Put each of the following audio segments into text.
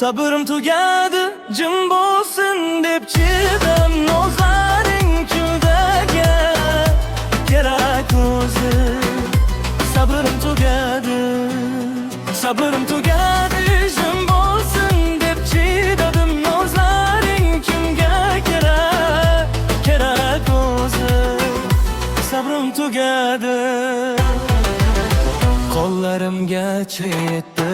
Sabırım tugadi, jim bo'lsin deb chidim. Nozlaring kuldaga kerak o'zi. Sabırım tugadi, sabırım tugadi, jim bo'lsin deb chidim. Nozlaring kimga kerak o'zi. Sabırım tugadi. Qo'llarimgacha yetdi,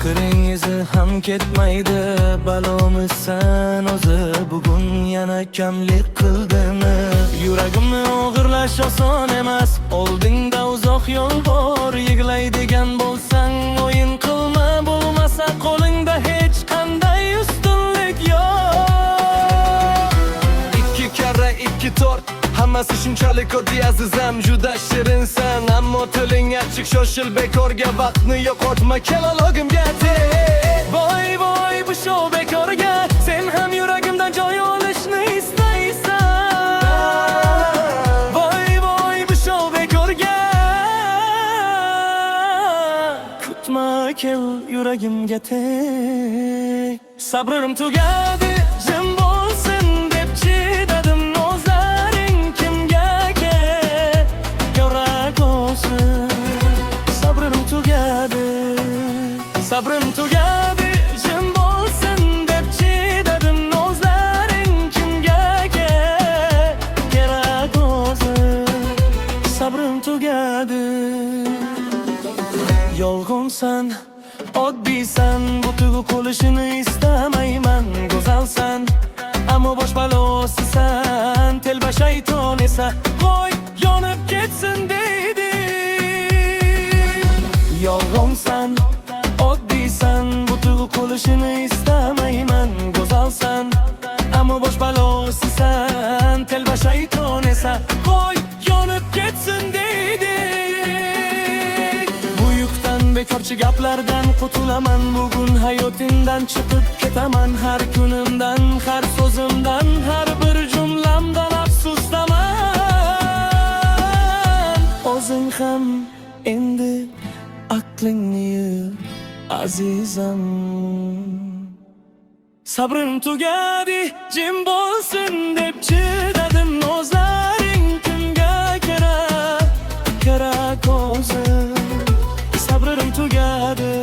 kiringizni ham ketmaydi. Balomisan o'zi, bugun yana kamlik qildimi? Yuragimni o'g'irlash oson emas, oldingda uzoq yo'l bor. Yig'laydigan bo'lsang o'yin qilma, bo'lmasa qo'lingda hech qanday ustunlik yo'q. Ikki karra ikki to'rt, hammasi shunchalik oddiy azizam. Juda shirinsan, ammo tiling achchiq. Shoshil bekorga vaqtni yo'qotma, kelologimga teg. Voy voy bu show bekorga, sen ham yuragimdan joy olishni istaysan. Voy voy bu show bekorga, kutma kel yuragimga teg. Sabrim tugadi, jim bo'lsin deb chidadim. Nozlaring kimga kerak o'zi. Sabrim tugadi, sabrim tugadi, jim bo'lsin deb chidadim. Nozlaring kimga kerak o'zi. Sabrim tugadi. Yolg'onsan, oddiysan, bu tuyg'u qo'lishini istamayman. Go'zalsan, ammo bosh balosisan. Telba shayton esa qo'y yonib ketsin deydi. Yolg'onsan, oddiysan, bu tuyg'u qo'lishini istamayman. Go'zalsan, ammo bosh balosisan. Telba shayton esa qo'y yonib ketsin deydi. Bu yukdan, bekorchi gaplardan qutulaman. Bugun hayotingdan chiqib ketaman. Har kunimdan, har so'zimdan, har bir jumlamdan afsusdaman. O'zing ham endi aqlingni yig', azizam. Sabrim tugadi, jim bo'lsin deb chidadim. Nozlaring kimga kerak o'zi. Sabrim tugadi,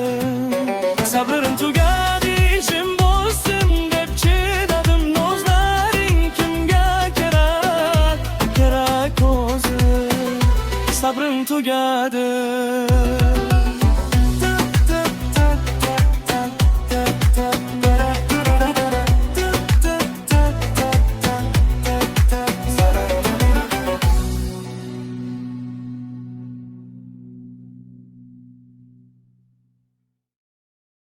sabrim tugadi, jim bo'lsin deb chidadim. Nozlaring kimga kerak o'zi. Sabrim tugadi.